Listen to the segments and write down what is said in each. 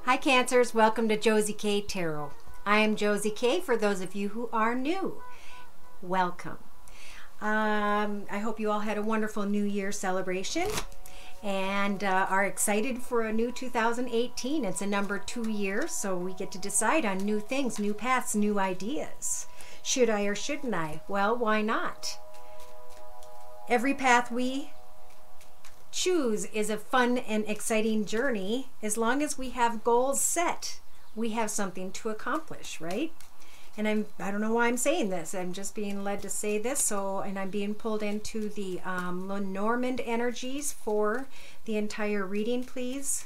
Hi Cancers, welcome to Josie K Tarot. I am Josie K for those of you who are new. Welcome. I hope you all had a wonderful New Year celebration and are excited for a new 2018. It's a number 2 year, so we get to decide on new things, new paths, new ideas. Should I or shouldn't I? Well, why not? Every path we choose is a fun and exciting journey. As long as we have goals set, we have something to accomplish, right? And I don't know why I'm saying this. I'm just being led to say this. And I'm being pulled into the Lenormand energies for the entire reading, please.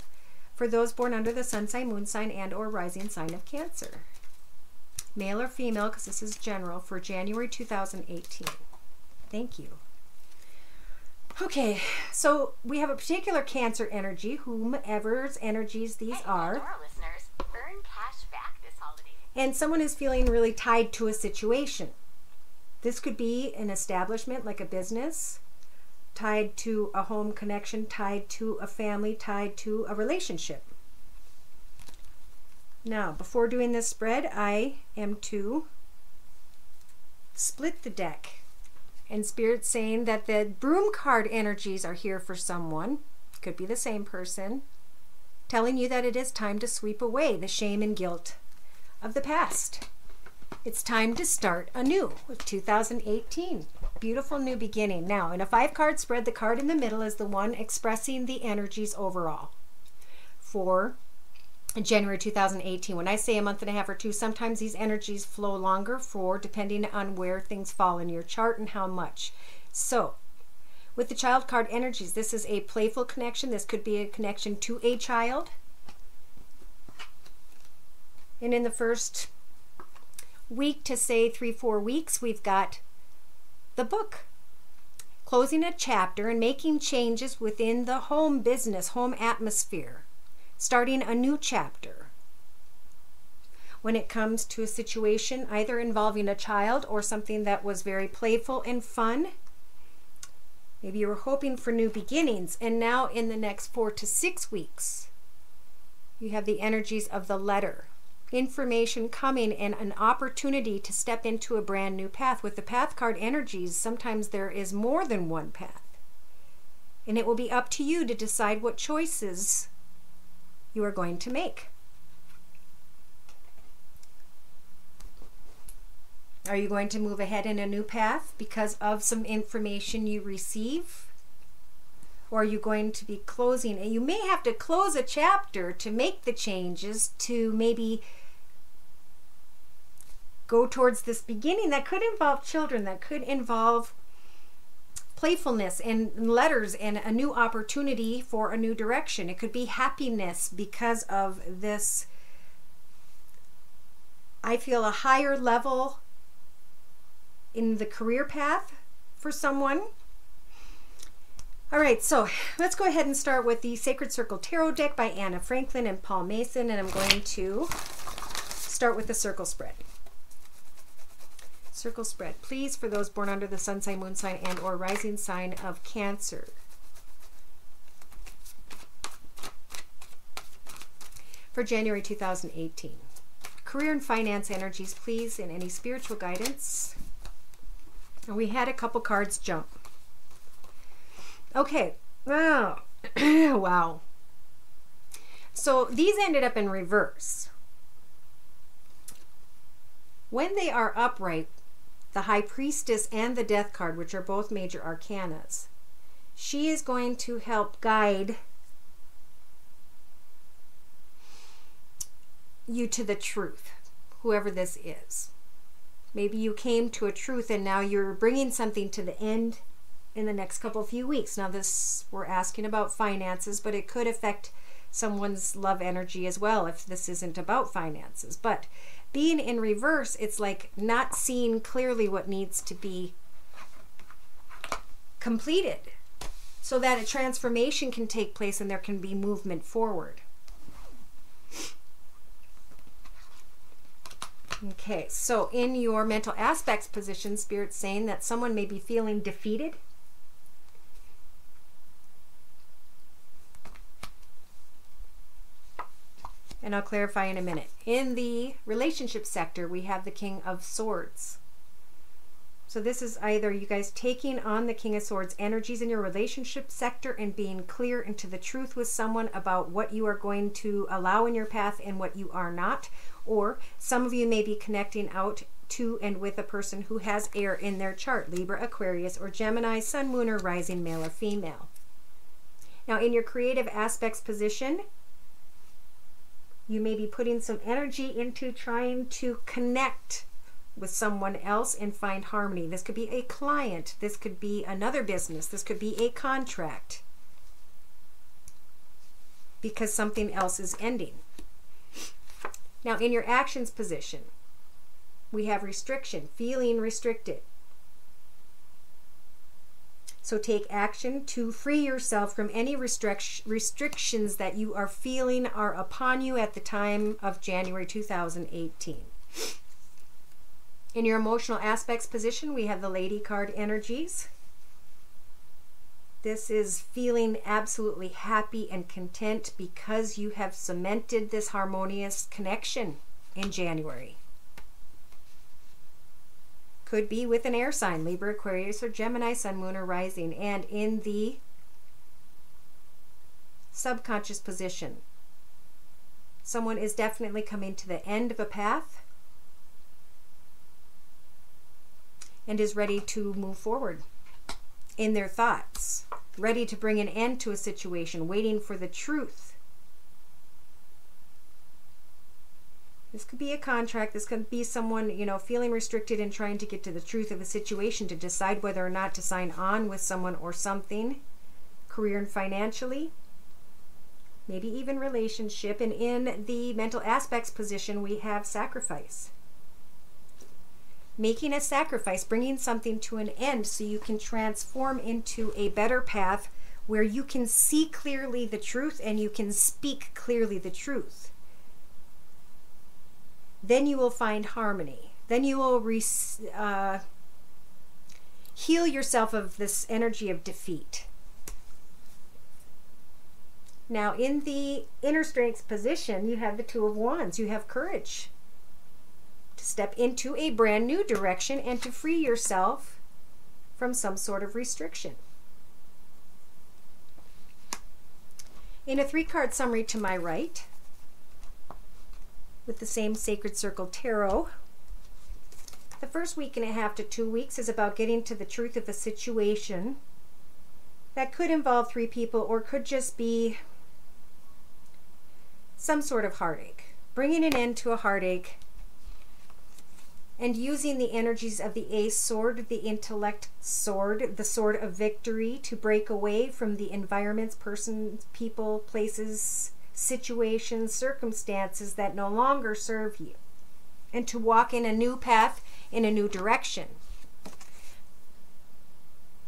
For those born under the sun sign, moon sign, and or rising sign of Cancer. Male or female, because this is general, for January 2018. Thank you. Okay, so we have a particular Cancer energy, whomever's energies these are. Listeners, earn cash back this holiday. And someone is feeling really tied to a situation. This could be an establishment, like a business, tied to a home connection, tied to a family, tied to a relationship. Now, before doing this spread, I am to split the deck. And Spirit's saying that the Broom card energies are here for someone. Could be the same person. Telling you that it is time to sweep away the shame and guilt of the past. It's time to start anew with 2018. Beautiful new beginning. Now, in a 5-card spread, the card in the middle is the one expressing the energies overall for January 2018. When I say a month and a half or two, sometimes these energies flow longer for depending on where things fall in your chart and how much. So with the child card energies, this is a playful connection. This could be a connection to a child. And in the first week to say 3-4 weeks, we've got the book. Closing a chapter and making changes within the home business, home atmosphere. Starting a new chapter. When it comes to a situation either involving a child or something that was very playful and fun, maybe you were hoping for new beginnings, and now in the next 4 to 6 weeks, you have the energies of the letter. Information coming and an opportunity to step into a brand new path. With the path card energies, sometimes there is more than one path. And it will be up to you to decide what choices you are going to make. Are you going to move ahead in a new path because of some information you receive? Or are you going to be closing? And you may have to close a chapter to make the changes to maybe go towards this beginning that could involve children, that could involve playfulness and letters and a new opportunity for a new direction. It could be happiness because of this. I feel a higher level in the career path for someone. All right, so let's go ahead and start with the Sacred Circle Tarot deck by Anna Franklin and Paul Mason, and I'm going to start with the circle spread. Circle spread, please, for those born under the sun sign, moon sign, and or rising sign of Cancer. For January 2018. Career and finance energies, please, and any spiritual guidance. And we had a couple cards jump. Okay. Oh. Wow. So these ended up in reverse. When they are upright, the High Priestess and the Death card, which are both major arcanas, she is going to help guide you to the truth, whoever this is. Maybe you came to a truth and now you're bringing something to the end in the next few weeks. Now this, we're asking about finances, but it could affect someone's love energy as well if this isn't about finances. But being in reverse, it's like not seeing clearly what needs to be completed so that a transformation can take place and there can be movement forward. Okay, so in your mental aspects position, Spirit's saying that someone may be feeling defeated. and I'll clarify in a minute. In the relationship sector, we have the King of Swords. So this is either you guys taking on the King of Swords energies in your relationship sector and being clear into the truth with someone about what you are going to allow in your path and what you are not. Or some of you may be connecting out to and with a person who has air in their chart, Libra, Aquarius, or Gemini, Sun, Moon, or Rising, male or female. Now in your creative aspects position, you may be putting some energy into trying to connect with someone else and find harmony. This could be a client. This could be another business. This could be a contract. Because something else is ending. Now in your actions position, we have restriction, feeling restricted. So take action to free yourself from any restrictions that you are feeling are upon you at the time of January 2018. In your emotional aspects position, we have the Lady card energies. This is feeling absolutely happy and content because you have cemented this harmonious connection in January. Could be with an air sign, Libra, Aquarius, or Gemini, Sun, Moon, or Rising. And in the subconscious position, someone is definitely coming to the end of a path and is ready to move forward in their thoughts, ready to bring an end to a situation, waiting for the truth. This could be a contract. This could be someone, you know, feeling restricted and trying to get to the truth of a situation to decide whether or not to sign on with someone or something, career and financially, maybe even relationship. And in the mental aspects position, we have sacrifice. Making a sacrifice, bringing something to an end so you can transform into a better path where you can see clearly the truth and you can speak clearly the truth. Then you will find harmony. Then you will heal yourself of this energy of defeat. Now in the inner strength position, you have the Two of Wands. You have courage to step into a brand new direction and to free yourself from some sort of restriction. In a 3-card summary to my right, with the same Sacred Circle Tarot, the first week and a half to 2 weeks is about getting to the truth of a situation that could involve 3 people or could just be some sort of heartache. Bringing an end to a heartache and using the energies of the Ace Sword, the Intellect Sword, the Sword of Victory, to break away from the environments, persons, people, places, situations, circumstances that no longer serve you, and to walk in a new path, in a new direction.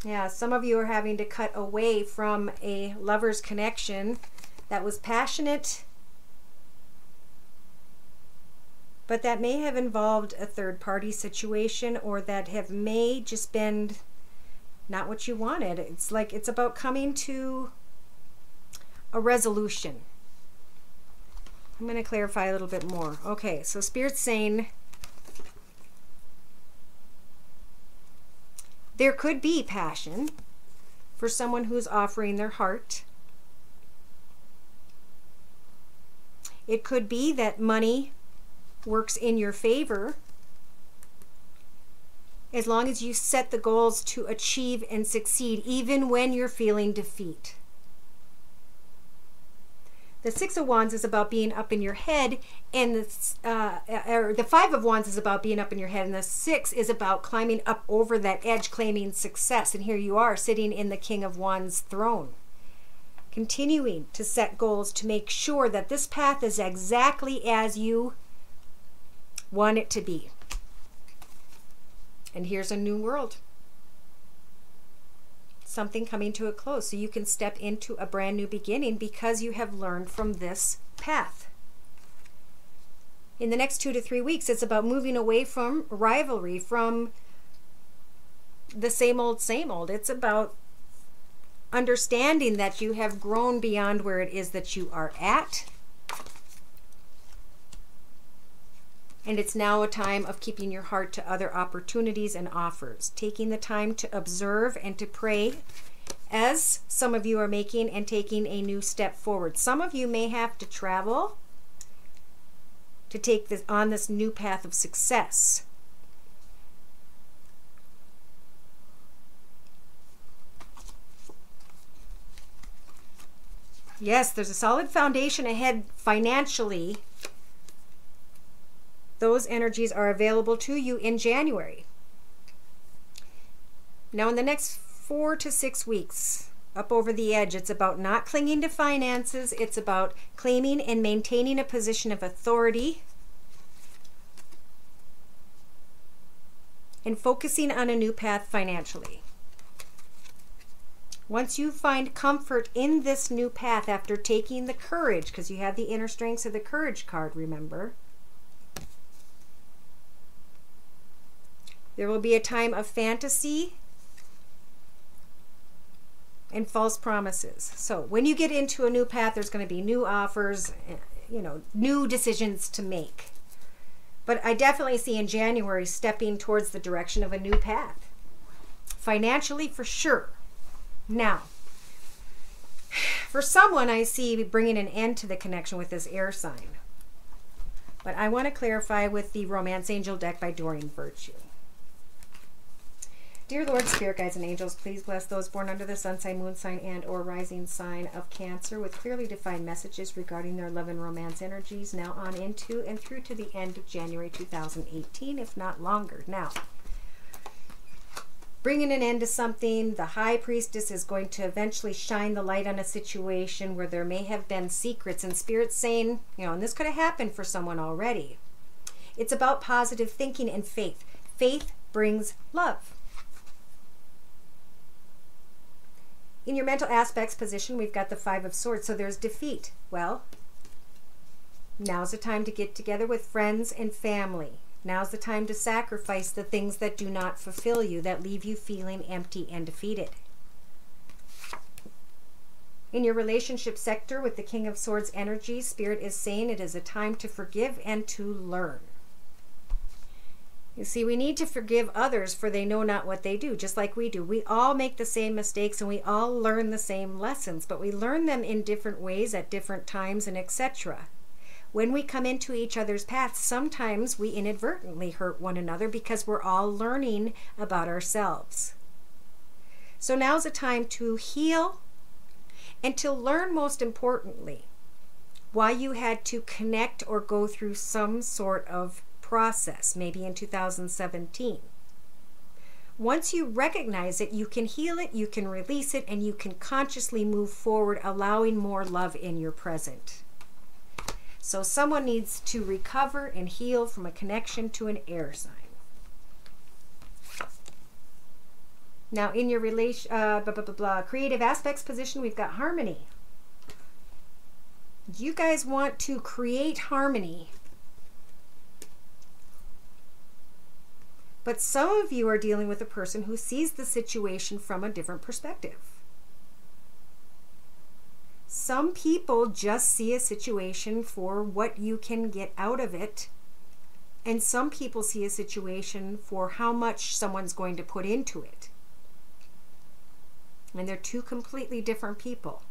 Yeah, some of you are having to cut away from a lover's connection that was passionate, but that may have involved a third-party situation, or that may just been not what you wanted. It's like it's about coming to a resolution. I'm going to clarify a little bit more. Okay, so Spirit's saying there could be passion for someone who's offering their heart. It could be that money works in your favor as long as you set the goals to achieve and succeed, even when you're feeling defeat. The Six of Wands is about being up in your head, and the Five of Wands is about being up in your head, and the Six is about climbing up over that edge, claiming success. And here you are, sitting in the King of Wands throne, continuing to set goals to make sure that this path is exactly as you want it to be. And here's a new world. Something coming to a close, so you can step into a brand new beginning because you have learned from this path. In the next 2 to 3 weeks, it's about moving away from rivalry, from the same old, same old. It's about understanding that you have grown beyond where it is that you are at, And it's now a time of keeping your heart to other opportunities and offers, taking the time to observe and to pray, as some of you are making and taking a new step forward. Some of you may have to travel to take this on this new path of success. Yes, there's a solid foundation ahead financially. Those energies are available to you in January. Now, in the next 4 to 6 weeks, up over the edge, it's about not clinging to finances. It's about claiming and maintaining a position of authority and focusing on a new path financially. Once you find comfort in this new path after taking the courage, because you have the inner strengths of the courage card, remember, there will be a time of fantasy and false promises. So when you get into a new path, there's going to be new offers, new decisions to make. But I definitely see in January stepping towards the direction of a new path. Financially, for sure. Now, for someone, I see bringing an end to the connection with this air sign. But I want to clarify with the Romance Angel deck by Doreen Virtue. Dear Lord, Spirit Guides, and Angels, please bless those born under the sun sign, moon sign, and or rising sign of Cancer with clearly defined messages regarding their love and romance energies now on into and through to the end of January 2018, if not longer. Now, bringing an end to something, the High Priestess is going to eventually shine the light on a situation where there may have been secrets, and Spirit's saying, and this could have happened for someone already. It's about positive thinking and faith. Faith brings love. In your mental aspects position, we've got the 5 of Swords, so there's defeat. Well, now's the time to get together with friends and family. Now's the time to sacrifice the things that do not fulfill you, that leave you feeling empty and defeated. In your relationship sector with the King of Swords energy, Spirit is saying it is a time to forgive and to learn. You see, we need to forgive others, for they know not what they do, just like we do. We all make the same mistakes and we all learn the same lessons, but we learn them in different ways at different times and etc. When we come into each other's paths, sometimes we inadvertently hurt one another because we're all learning about ourselves. So now's a time to heal and to learn, most importantly, why you had to connect or go through some sort of process, maybe in 2017. Once you recognize it, you can heal it, you can release it, and you can consciously move forward, allowing more love in your present. So someone needs to recover and heal from a connection to an air sign. Now in your creative aspects position, we've got harmony. You guys want to create harmony. But some of you are dealing with a person who sees the situation from a different perspective. Some people just see a situation for what you can get out of it, and some people see a situation for how much someone's going to put into it. And they're two completely different people.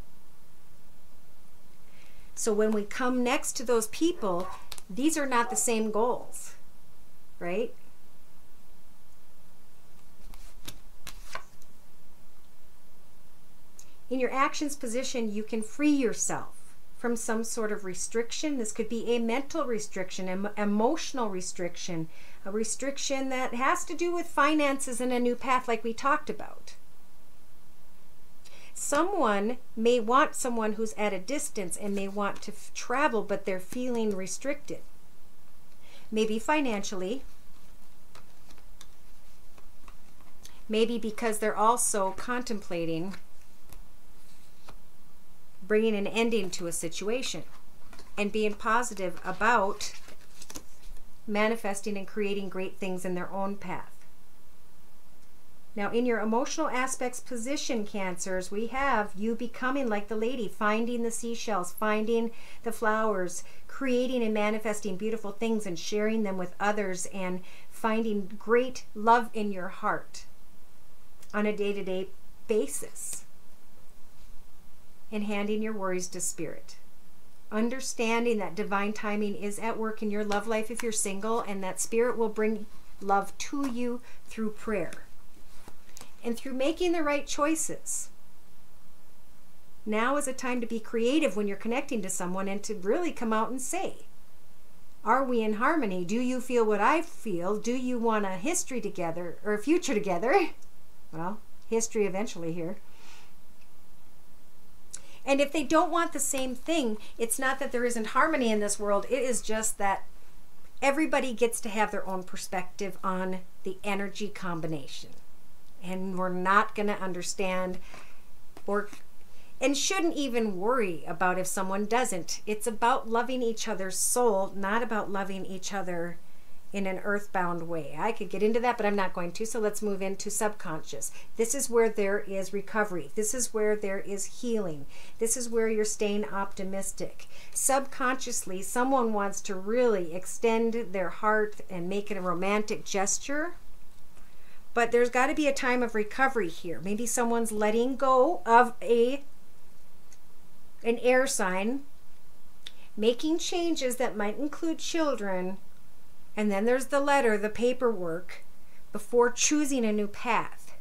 So when we come next to those people, these are not the same goals, right? In your actions position, you can free yourself from some sort of restriction. This could be a mental restriction, emotional restriction, a restriction that has to do with finances and a new path like we talked about. Someone may want someone who's at a distance and may want to travel, but they're feeling restricted. Maybe financially. Maybe because they're also contemplating bringing an ending to a situation and being positive about manifesting and creating great things in their own path. Now, in your emotional aspects position, Cancers, we have you becoming like the lady, finding the seashells, finding the flowers, creating and manifesting beautiful things and sharing them with others, and finding great love in your heart on a day-to-day basis, and handing your worries to Spirit. Understanding that divine timing is at work in your love life if you're single, and that Spirit will bring love to you through prayer and through making the right choices. Now is a time to be creative when you're connecting to someone and to really come out and say, are we in harmony? Do you feel what I feel? Do you want a history together or a future together? Well, history eventually here. And if they don't want the same thing, it's not that there isn't harmony in this world. It is just that everybody gets to have their own perspective on the energy combination. And we're not going to understand and shouldn't even worry about if someone doesn't. It's about loving each other's soul, not about loving each other in an earthbound way. I could get into that, but I'm not going to. So let's move into subconscious. This is where there is recovery. This is where there is healing. This is where you're staying optimistic. Subconsciously, someone wants to really extend their heart and make it a romantic gesture. But there's got to be a time of recovery here. Maybe someone's letting go of an air sign, making changes that might include children, and then there's the letter, the paperwork, before choosing a new path.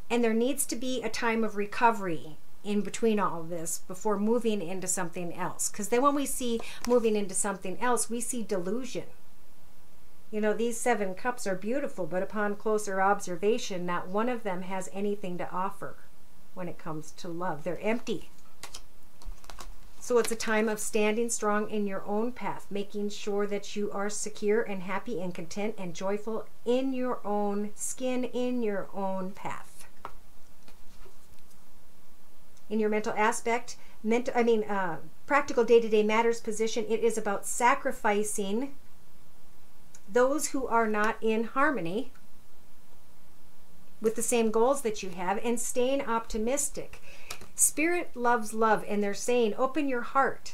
And there needs to be a time of recovery in between all of this before moving into something else. Because then when we see moving into something else, we see delusion. You know, these 7 cups are beautiful, but upon closer observation, not one of them has anything to offer when it comes to love. They're empty. So it's a time of standing strong in your own path, making sure that you are secure and happy and content and joyful in your own skin, in your own path. In your mental aspect, practical day-to-day matters position, it is about sacrificing those who are not in harmony with the same goals that you have and staying optimistic. Spirit loves love, and they're saying open your heart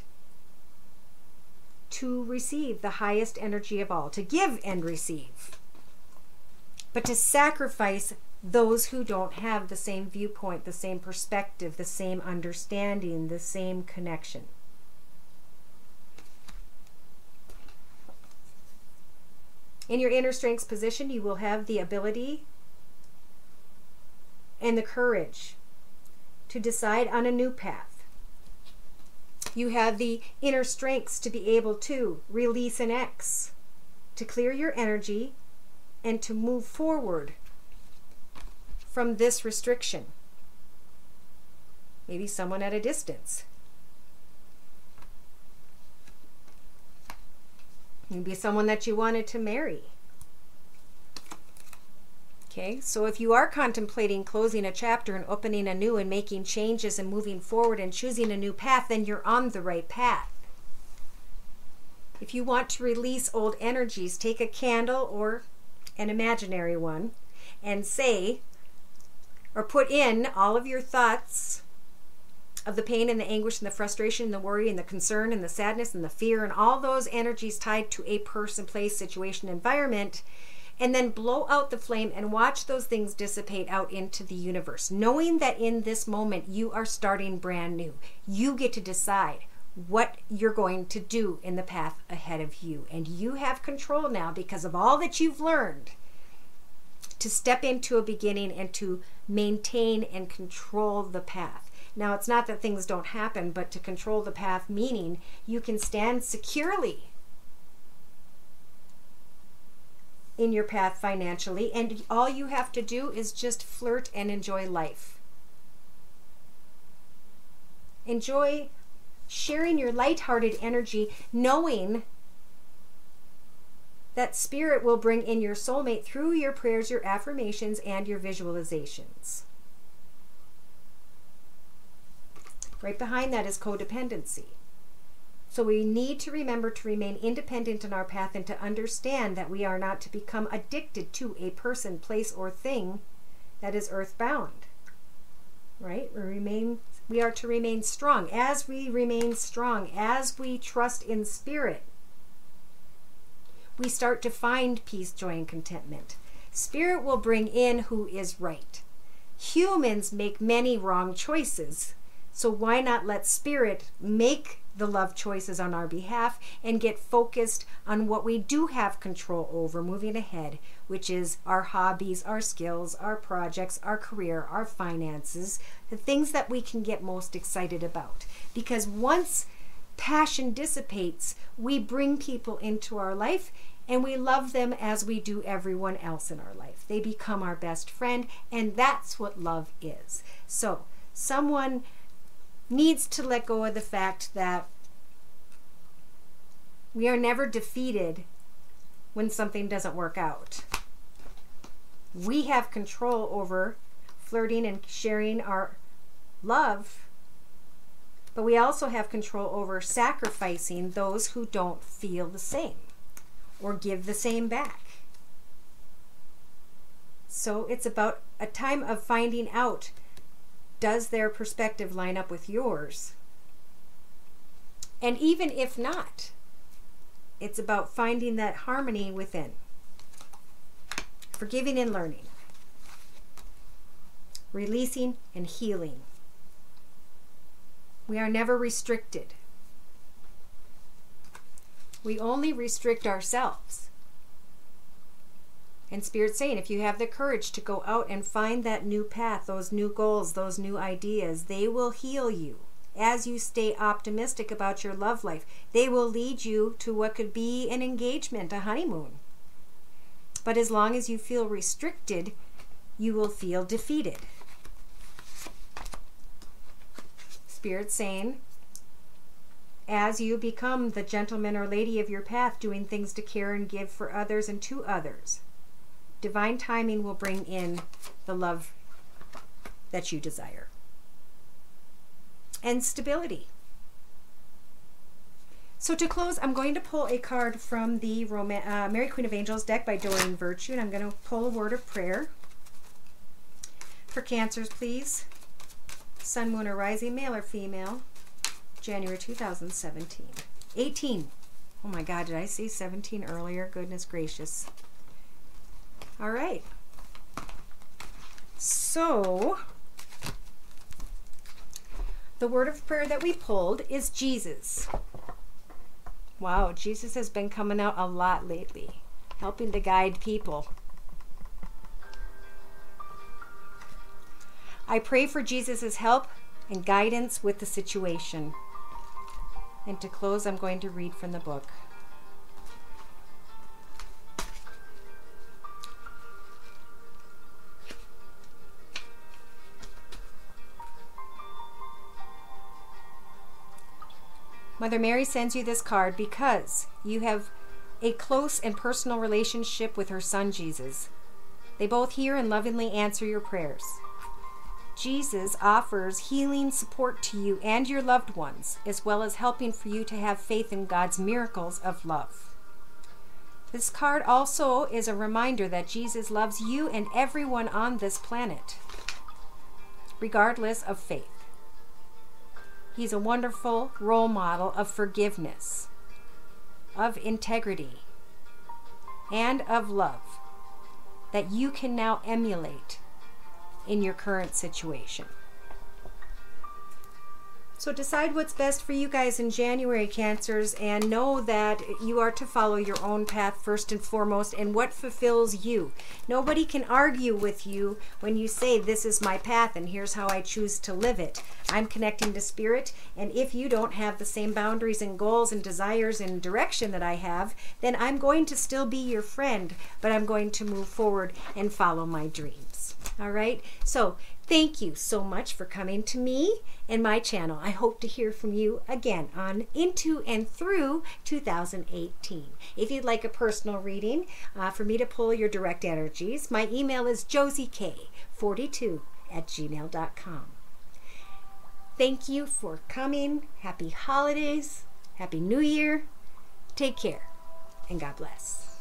to receive the highest energy of all, to give and receive, but to sacrifice those who don't have the same viewpoint, the same perspective, the same understanding, the same connection. In your inner strengths position, you will have the ability and the courage to decide on a new path. You have the inner strengths to be able to release an ex, to clear your energy, and to move forward from this restriction. Maybe someone at a distance. Maybe someone that you wanted to marry. Okay, so if you are contemplating closing a chapter and opening a new and making changes and moving forward and choosing a new path, then you're on the right path. If you want to release old energies, take a candle or an imaginary one and say, or put in all of your thoughts of the pain and the anguish and the frustration and the worry and the concern and the sadness and the fear and all those energies tied to a person, place, situation, environment, and then blow out the flame and watch those things dissipate out into the universe, knowing that in this moment you are starting brand new. You get to decide what you're going to do in the path ahead of you, and you have control now because of all that you've learned to step into a beginning and to maintain and control the path. Now, it's not that things don't happen, but to control the path, meaning you can stand securely in your path financially, and all you have to do is just flirt and enjoy life. Enjoy sharing your lighthearted energy, knowing that Spirit will bring in your soulmate through your prayers, your affirmations, and your visualizations. Right behind that is codependency. So we need to remember to remain independent in our path and to understand that we are not to become addicted to a person, place, or thing that is earthbound, right? We are to remain strong. As we remain strong, as we trust in spirit, we start to find peace, joy, and contentment. Spirit will bring in who is right. Humans make many wrong choices, so why not let spirit make the love choices on our behalf and get focused on what we do have control over moving ahead, which is our hobbies, our skills, our projects, our career, our finances, the things that we can get most excited about. Because once passion dissipates, we bring people into our life and we love them as we do everyone else in our life. They become our best friend, and that's what love is. So someone needs to let go of the fact that we are never defeated when something doesn't work out. We have control over flirting and sharing our love, but we also have control over sacrificing those who don't feel the same or give the same back. So it's about a time of finding out, does their perspective line up with yours? And even if not, it's about finding that harmony within. Forgiving and learning. Releasing and healing. We are never restricted. We only restrict ourselves. And Spirit's saying, if you have the courage to go out and find that new path, those new goals, those new ideas, they will heal you. As you stay optimistic about your love life, they will lead you to what could be an engagement, a honeymoon. But as long as you feel restricted, you will feel defeated. Spirit's saying, as you become the gentleman or lady of your path, doing things to care and give for others and to others, divine timing will bring in the love that you desire. And stability. So to close, I'm going to pull a card from the Mary Queen of Angels deck by Doreen Virtue, and I'm going to pull a word of prayer. For Cancers, please. Sun, Moon, or Rising, male or female. January 2017. 18. Oh my God, did I say 17 earlier? Goodness gracious. All right. So, the word of prayer that we pulled is Jesus. Wow, Jesus has been coming out a lot lately, helping to guide people. I pray for Jesus' help and guidance with the situation. And to close, I'm going to read from the book. Mother Mary sends you this card because you have a close and personal relationship with her son Jesus. They both hear and lovingly answer your prayers. Jesus offers healing support to you and your loved ones, as well as helping for you to have faith in God's miracles of love. This card also is a reminder that Jesus loves you and everyone on this planet, regardless of faith. He's a wonderful role model of forgiveness, of integrity, and of love that you can now emulate in your current situation. So decide what's best for you guys in January, Cancers, and know that you are to follow your own path first and foremost and what fulfills you. Nobody can argue with you when you say, this is my path and here's how I choose to live it. I'm connecting to Spirit, and if you don't have the same boundaries and goals and desires and direction that I have, then I'm going to still be your friend, but I'm going to move forward and follow my dreams. All right? So thank you so much for coming to me and my channel. I hope to hear from you again on Into and Through 2018. If you'd like a personal reading for me to pull your direct energies, my email is josiek42@gmail.com. Thank you for coming. Happy holidays. Happy New Year. Take care, and God bless.